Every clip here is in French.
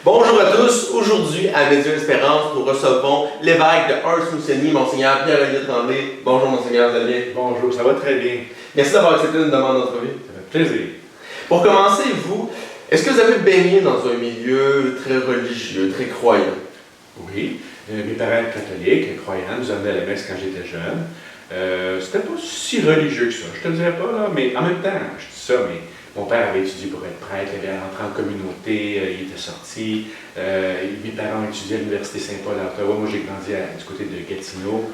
Bonjour à tous. Aujourd'hui, à Médio Espérance, nous recevons l'évêque de Hearst-Moussigny, Monseigneur Pierre-Olivier Tremblay. Bonjour, Monseigneur, vous allez bien? Bonjour, ça va très bien. Merci d'avoir accepté une demande d'entrevue. Ça fait plaisir. Pour commencer, vous, est-ce que vous avez baigné dans un milieu très religieux, très croyant? Oui, mes parents étaient catholiques, croyants, nous amenaient à la messe quand j'étais jeune. C'était pas si religieux que ça, je te le dirais pas, là, mais en même temps, je dis ça, mais mon père avait étudié pour être prêtre, il avait rentré en communauté, il était sorti. Mes parents ont étudié à l'Université Saint-Paul à Ottawa, moi j'ai grandi du côté de Gatineau.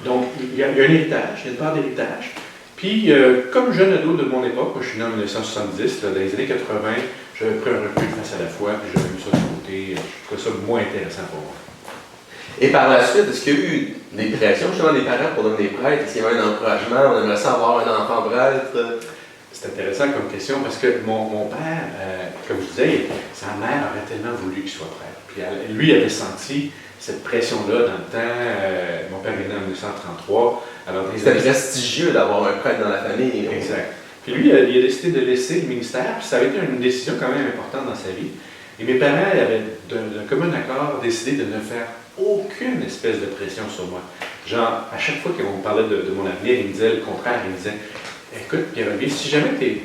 Donc il y a un héritage, il y a une part d'héritage. Puis, comme jeune ado de mon époque, moi je suis né en 1970, là, dans les années 80, j'avais pris un recul face à la foi, puis j'avais mis ça de côté, je trouvais ça moins intéressant pour moi. Et par la suite, est-ce qu'il y a eu des pressions justement des parents pour devenir prêtre? Est-ce qu'il y avait un encouragement? On aimerait ça avoir un enfant prêtre? C'est intéressant comme question parce que mon père, comme je disais, sa mère aurait tellement voulu qu'il soit prêtre. Puis lui avait senti cette pression-là dans le temps. Mon père est né en 1933. C'était prestigieux d'avoir un prêtre dans la famille. Exact. Puis lui, il a décidé de laisser le ministère, puis ça avait été une décision quand même importante dans sa vie. Et mes parents avaient, d'un commun accord, décidé de ne faire aucune espèce de pression sur moi. Genre, à chaque fois qu'on parlait de mon avenir, il me disait le contraire. Il me disait, écoute, Pierre-Olivier, si jamais tu n'es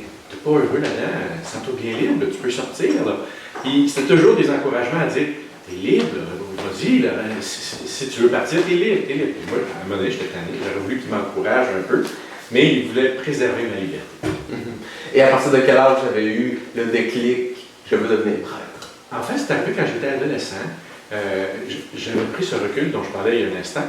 pas heureux là-dedans, sens-toi bien libre, tu peux sortir. Là. Puis c'était toujours des encouragements à dire, t'es libre, vas-y, là, si tu veux partir, t'es libre, t'es libre. Puis moi, à un moment donné, j'étais tanné, j'aurais voulu qu'il m'encourage un peu, mais il voulait préserver ma liberté. Et à partir de quel âge vous avez eu le déclic, je veux devenir prêtre? En fait, c'est arrivé quand j'étais adolescent. J'avais pris ce recul dont je parlais il y a un instant,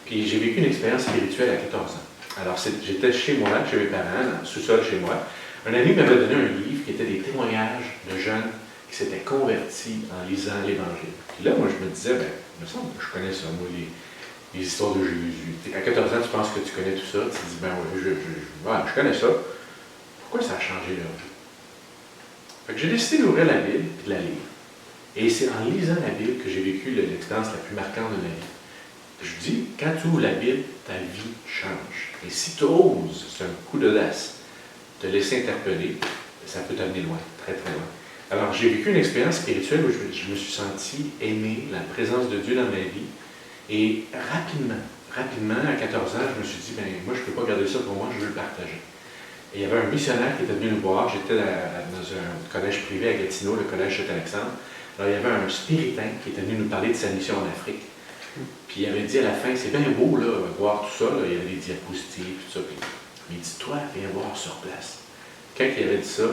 puis j'ai vécu une expérience spirituelle à 14 ans. Alors, j'étais chez moi, chez mes parents, dans le sous-sol chez moi. Un ami m'avait donné un livre qui était des témoignages de jeunes qui s'étaient convertis en lisant l'Évangile. Puis là, moi, je me disais, il me semble que je connais ça, moi, les histoires de Jésus. À 14 ans, tu penses que tu connais tout ça, tu te dis, oui, je connais ça. Pourquoi ça a changé leur vie? Fait que j'ai décidé d'ouvrir la Bible et de la lire. Et c'est en lisant la Bible que j'ai vécu l'expérience la plus marquante de ma vie. Je dis, quand tu ouvres la Bible, ta vie change. Et si tu oses, c'est un coup d'audace, te laisser interpeller, ça peut t'amener loin, très très loin. Alors j'ai vécu une expérience spirituelle où je me suis senti aimer la présence de Dieu dans ma vie. Et rapidement, à 14 ans, je me suis dit, moi je ne peux pas garder ça pour moi, je veux le partager. Et il y avait un missionnaire qui était venu nous voir, j'étais dans un collège privé à Gatineau, le collège Saint-Alexandre. Alors il y avait un spiritain qui était venu nous parler de sa mission en Afrique. Puis il avait dit à la fin, c'est bien beau là, voir tout ça, là. Il y avait des diapositives, tout ça. Puis il dit, toi, viens voir sur place. Quand il avait dit ça,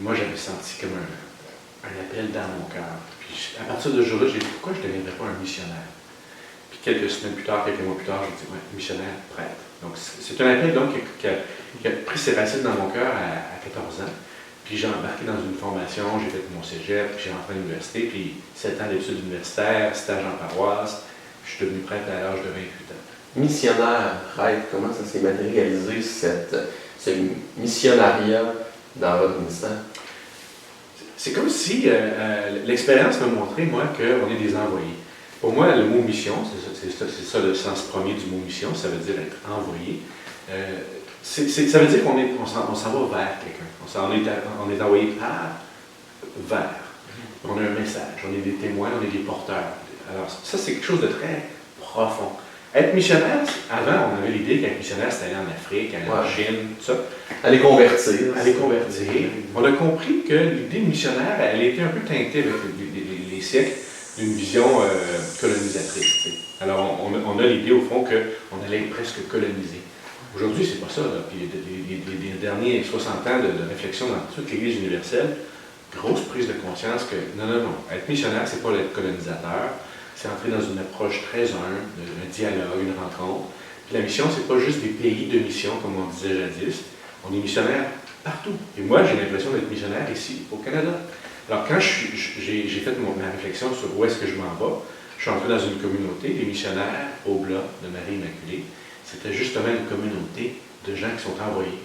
moi j'avais senti comme un appel dans mon cœur. Puis à partir de ce jour-là, j'ai dit, pourquoi je ne deviendrais pas un missionnaire? Puis quelques semaines plus tard, quelques mois plus tard, j'ai dit, missionnaire, prêtre. Donc c'est un appel donc qui a pris ses racines dans mon cœur à 14 ans. Puis j'ai embarqué dans une formation, j'ai fait mon cégep, puis j'ai rentré à l'université, puis 7 ans d'études universitaires, stage en paroisse. Je suis devenu prêtre à l'âge de 28 ans. Missionnaire, prêtre, comment ça s'est matérialisé, ce missionnariat dans votre ministère? C'est comme si l'expérience m'a montré, moi, qu'on est des envoyés. Pour moi, le mot mission, c'est ça le sens premier du mot mission, ça veut dire être envoyé. Ça veut dire qu'on s'en va vers quelqu'un. On est envoyé vers. On a un message, on est des témoins, on est des porteurs. Alors ça, c'est quelque chose de très profond. Être missionnaire, avant, on avait l'idée qu'être missionnaire, c'était aller en Afrique, aller en Chine, tout ça. Aller convertir. Aller convertir. On a compris que l'idée de missionnaire, elle était un peu teintée avec les siècles d'une vision colonisatrice. Alors on a l'idée, au fond, qu'on allait être presque colonisé. Aujourd'hui, c'est pas ça. Là. Puis les derniers 60 ans de réflexion dans toute l'Église universelle, grosse prise de conscience que non. Être missionnaire, c'est pas être colonisateur. C'est entrer dans une approche très humble, un dialogue, une rencontre. Puis la mission, c'est pas juste des pays de mission, comme on disait jadis. On est missionnaire partout. Et moi, j'ai l'impression d'être missionnaire ici, au Canada. Alors, quand j'ai fait ma réflexion sur où est-ce que je m'en vais, je suis entré dans une communauté, les missionnaires Oblat de Marie Immaculée. C'était justement une communauté de gens qui sont envoyés.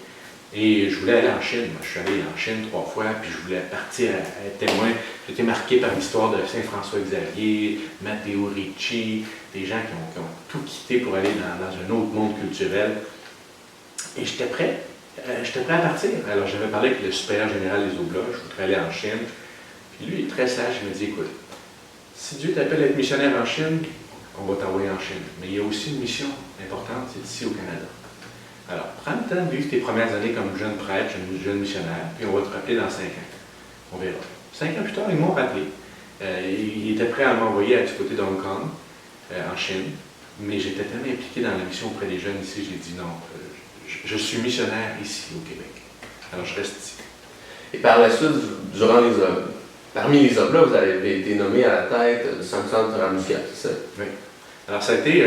Et je voulais aller en Chine. Moi, je suis allé en Chine 3 fois, puis je voulais partir à être témoin. J'étais marqué par l'histoire de Saint-François Xavier, Matteo Ricci, des gens qui ont tout quitté pour aller dans un autre monde culturel. Et j'étais prêt à partir. Alors, j'avais parlé avec le supérieur général des Oblats, je voudrais aller en Chine. Puis lui, il est très sage, il me dit, écoute, si Dieu t'appelle à être missionnaire en Chine, on va t'envoyer en Chine. Mais il y a aussi une mission importante, c'est ici au Canada. Alors, prends le temps de vivre tes premières années comme jeune prêtre, jeune missionnaire, puis on va te rappeler dans 5 ans. On verra. 5 ans plus tard, ils m'ont rappelé. Ils étaient prêts à m'envoyer du côté de Hong Kong, en Chine, mais j'étais tellement impliqué dans la mission auprès des jeunes ici, j'ai dit non, je suis missionnaire ici au Québec. Alors, je reste ici. Et par la suite, parmi les hommes-là, vous avez été nommé à la tête du sanctuaire de Ramuscat, c'est ça? Oui. Alors, ça a été.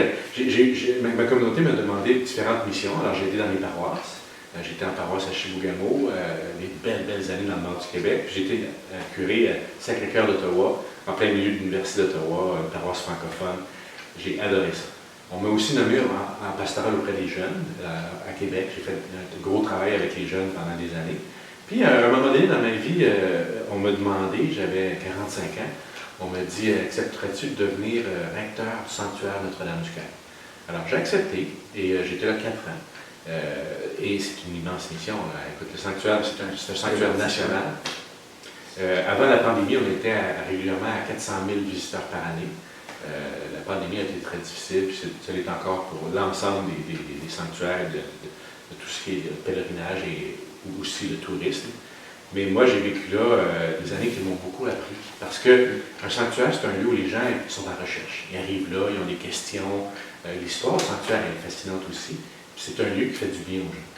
Ma communauté m'a demandé différentes missions. Alors, j'ai été dans les paroisses. J'étais en paroisse à Chibougamau, des belles années dans le nord du Québec. Puis j'étais curé à Sacré-Cœur d'Ottawa, en plein milieu de l'Université d'Ottawa, une paroisse francophone. J'ai adoré ça. On m'a aussi nommé en pastoral auprès des jeunes à Québec. J'ai fait un gros travail avec les jeunes pendant des années. Puis, à un moment donné dans ma vie, on m'a demandé, j'avais 45 ans, on m'a dit, accepterais-tu de devenir recteur du sanctuaire Notre-Dame-du-Cœur? Alors, j'ai accepté et j'étais là 4 ans. Et c'est une immense mission. Écoute, le sanctuaire, c'est un sanctuaire national. Avant la pandémie, on était régulièrement à 400 000 visiteurs par année. La pandémie a été très difficile, puis ça l'est encore pour l'ensemble des sanctuaires, de tout ce qui est pèlerinage et aussi le tourisme. Mais moi, j'ai vécu là des années qui m'ont beaucoup appris. Parce qu'un sanctuaire, c'est un lieu où les gens sont en recherche. Ils arrivent là, ils ont des questions. L'histoire du sanctuaire est fascinante aussi. C'est un lieu qui fait du bien aux gens.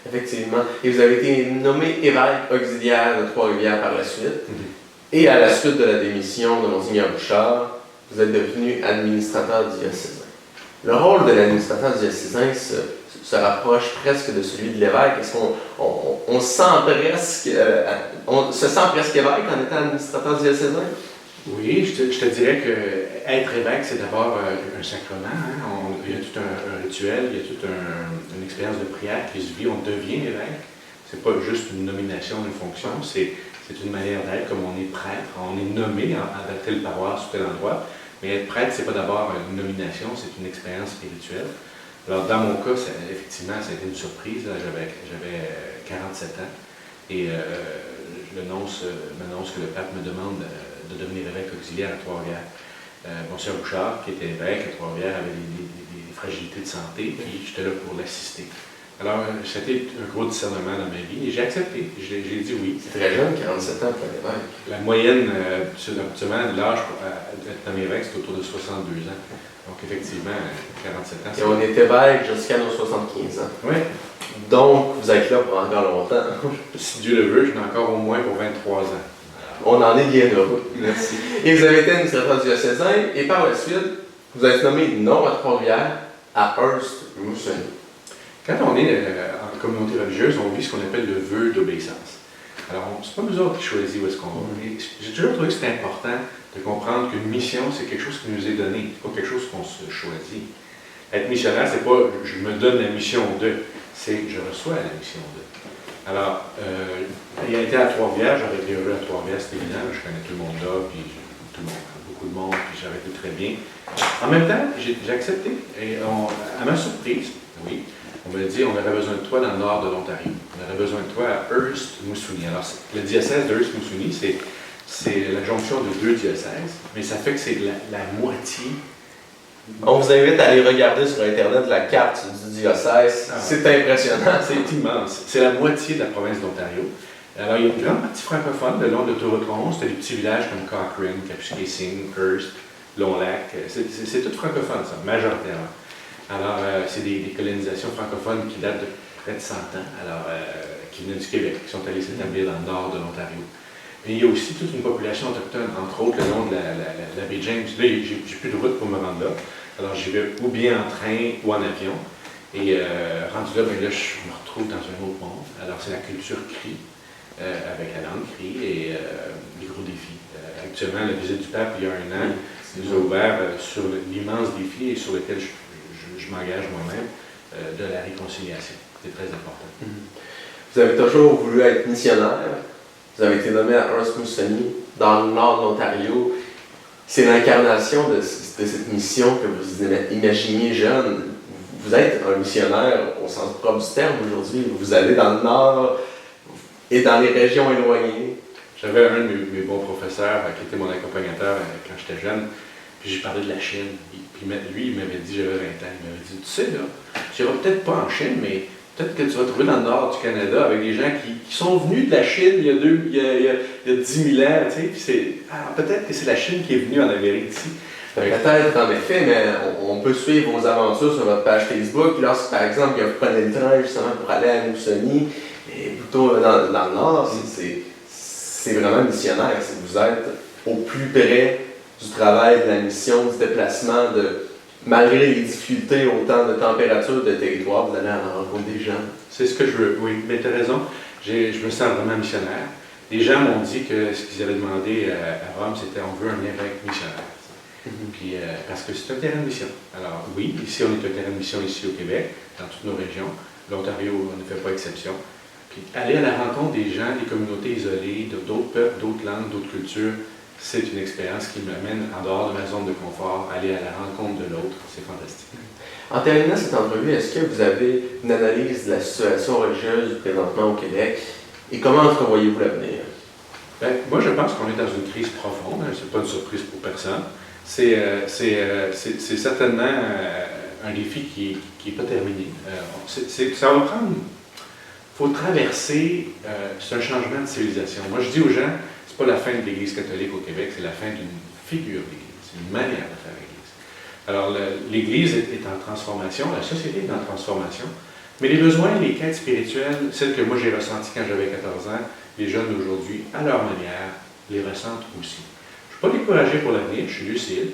Effectivement. Et vous avez été nommé évêque auxiliaire de Trois-Rivières par la suite. Et à la suite de la démission de Monseigneur Bouchard, vous êtes devenu administrateur diocésain. Le rôle de l'administrateur diocésain se rapproche presque de celui de l'évêque. Est-ce qu'on se sent presque évêque en étant administrateur diocésain? Oui, je te dirais qu'être évêque, c'est d'abord un sacrement. Hein? Il y a tout un rituel, il y a toute une expérience de prière qui se vit. On devient évêque. C'est pas juste une nomination, une fonction, c'est une manière d'être, comme on est prêtre, on est nommé à telle paroisse ou tel endroit. Mais être prêtre, c'est pas d'abord une nomination, c'est une expérience spirituelle. Alors, dans mon cas, effectivement, ça a été une surprise. J'avais 47 ans et m'annonce que le pape me demande de devenir évêque auxiliaire à Trois-Rivières. Monsieur Bouchard, qui était évêque à Trois-Rivières, avait des fragilités de santé, puis j'étais là pour l'assister. Alors, c'était un gros discernement dans ma vie et j'ai accepté. J'ai dit oui. C'est très jeune, 47 ans pour un évêque. La moyenne, habituellement, de l'âge pour être nommé évêque, c'est autour de 62 ans. Donc, effectivement, 47 ans. Et on est évêque jusqu'à nos 75 ans. Oui. Donc, vous êtes là pour encore longtemps. Si Dieu le veut, je n'ai encore au moins pour 23 ans. On en est bien heureux. Merci. Et vous avez été administrateur diocésain et par la suite, vous êtes nommé non à Trois-Rivières, à Hearst-Mousson. Quand on est en communauté religieuse, on vit ce qu'on appelle le vœu d'obéissance. Alors, c'est pas nous autres qui choisissons où est-ce qu'on va. J'ai toujours trouvé que c'était important de comprendre qu'une mission, c'est quelque chose qui nous est donné, c'est pas quelque chose qu'on se choisit. Être missionnaire, c'est pas je me donne la mission de, c'est je reçois la mission de. Alors, il a été à Trois-Rivières, j'aurais été heureux à Trois-Rivières, c'était évident, je connais tout le monde là, puis beaucoup de monde, puis j'aurais été très bien. En même temps, j'ai accepté, et à ma surprise, oui, on m'a dit on aurait besoin de toi dans le nord de l'Ontario, on aurait besoin de toi à Hearst-Moosonee. Alors, le diocèse de Hearst-Moosonee, c'est la jonction de 2 diocèses, mais ça fait que c'est la moitié. On vous invite à aller regarder sur Internet la carte du diocèse. C'est impressionnant. C'est immense. C'est la moitié de la province d'Ontario. Alors, il y a une grande partie francophone le long de l'autoroute 11. C'est des petits villages comme Cochrane, Kapuskasing, Hearst, Long-Lac. C'est tout francophone, ça, majoritairement. Alors, c'est des colonisations francophones qui datent de près de 100 ans, alors, qui venaient du Québec, qui sont allés s'établir dans le nord de l'Ontario. Mais il y a aussi toute une population autochtone, entre autres le long de la baie James. Là, j'ai plus de route pour me rendre là. Alors, j'y vais ou bien en train ou en avion. Et rendu là, là, je me retrouve dans un autre monde. Alors, c'est la culture cri, avec la langue cri et les gros défis. Actuellement, la visite du pape, il y a 1 an, nous a ouvert sur l'immense défi et sur lequel je m'engage moi-même, de la réconciliation. C'est très important. Vous avez toujours voulu être missionnaire. Vous avez été nommé à Hearst-Moosonee, dans le nord de l'Ontario. C'est l'incarnation de cette mission que vous imaginiez jeune. Vous êtes un missionnaire au sens propre du terme aujourd'hui. Vous allez dans le nord et dans les régions éloignées. J'avais un de mes bons professeurs qui était mon accompagnateur quand j'étais jeune, puis j'ai parlé de la Chine. Puis lui, il m'avait dit, j'avais 20 ans, il m'avait dit, tu sais, là, tu n'iras peut-être pas en Chine, mais peut-être que tu vas trouver dans le nord du Canada avec des gens qui sont venus de la Chine il y a 10 000 ans, tu sais, puis peut-être que c'est la Chine qui est venue en Amérique ici. Peut-être, en effet, mais on peut suivre vos aventures sur votre page Facebook. Lorsque, par exemple, vous prenez le train justement pour aller à Mousson, et plutôt dans le nord, c'est vraiment missionnaire. Vous êtes au plus près du travail, de la mission, du déplacement, malgré les difficultés, autant de température, de territoire, vous allez à la rencontre des gens. C'est ce que je veux, oui, mais tu as raison, je me sens vraiment missionnaire. Les gens m'ont dit que ce qu'ils avaient demandé à Rome, c'était on veut un évêque missionnaire. Puis, parce que c'est un terrain de mission. Alors oui, ici on est un terrain de mission ici au Québec, dans toutes nos régions. L'Ontario, on ne fait pas exception. Puis aller à la rencontre des gens, des communautés isolées, d'autres peuples, d'autres langues, d'autres cultures, c'est une expérience qui m'amène en dehors de ma zone de confort, aller à la rencontre de l'autre, c'est fantastique. En terminant cette entrevue, est-ce que vous avez une analyse de la situation religieuse présentement au Québec et comment entrevoyez-vous l'avenir? Ben, moi, je pense qu'on est dans une crise profonde, ce n'est pas une surprise pour personne. C'est certainement un défi qui n'est pas terminé. Ça va prendre. Il faut traverser. C'est un changement de civilisation. Moi, je dis aux gens, c'est pas la fin de l'Église catholique au Québec, c'est la fin d'une figure d'Église. C'est une manière de faire l'Église. Alors, l'Église est en transformation, la société est en transformation, mais les besoins et les quêtes spirituelles, celles que moi j'ai ressenties quand j'avais 14 ans, les jeunes d'aujourd'hui, à leur manière, les ressentent aussi. Je ne suis pas découragé pour l'avenir, je suis lucide,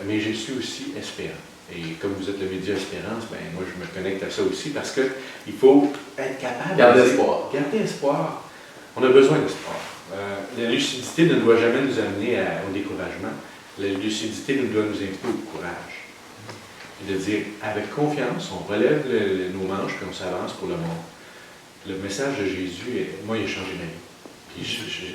mais je suis aussi espérant. Et comme vous êtes le média Espérance, ben moi je me connecte à ça aussi parce qu'il faut être capable garder espoir. Garder espoir. On a besoin d'espoir. La lucidité ne doit jamais nous amener au découragement. La lucidité nous doit nous inviter au courage. Et de dire, avec confiance, on relève nos manches et on s'avance pour le monde. Le message de Jésus, moi, il a changé ma vie. Puis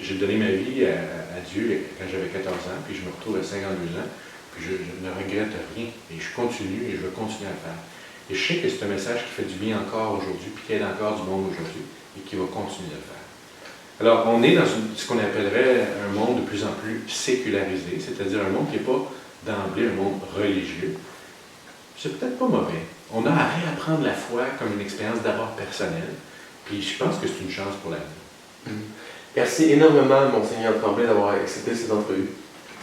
j'ai donné ma vie à Dieu quand j'avais 14 ans, puis je me retrouve à 52 ans, puis je ne regrette rien. Et je continue et je veux continuer à le faire. Et je sais que c'est un message qui fait du bien encore aujourd'hui, puis qui aide encore du monde aujourd'hui, et qui va continuer de le faire. Alors, on est dans ce qu'on appellerait un monde de plus en plus sécularisé, c'est-à-dire un monde qui n'est pas d'emblée un monde religieux. C'est peut-être pas mauvais. On a à réapprendre la foi comme une expérience d'abord personnelle, puis je pense que c'est une chance pour l'avenir. Merci énormément, Monseigneur Tremblay, d'avoir accepté cette entrevue.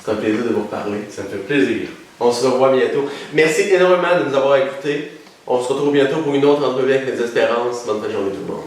C'est un plaisir de vous reparler. Ça me fait plaisir. On se revoit bientôt. Merci énormément de nous avoir écoutés. On se retrouve bientôt pour une autre entrevue avec les Espérances. Bonne fin de journée tout le monde.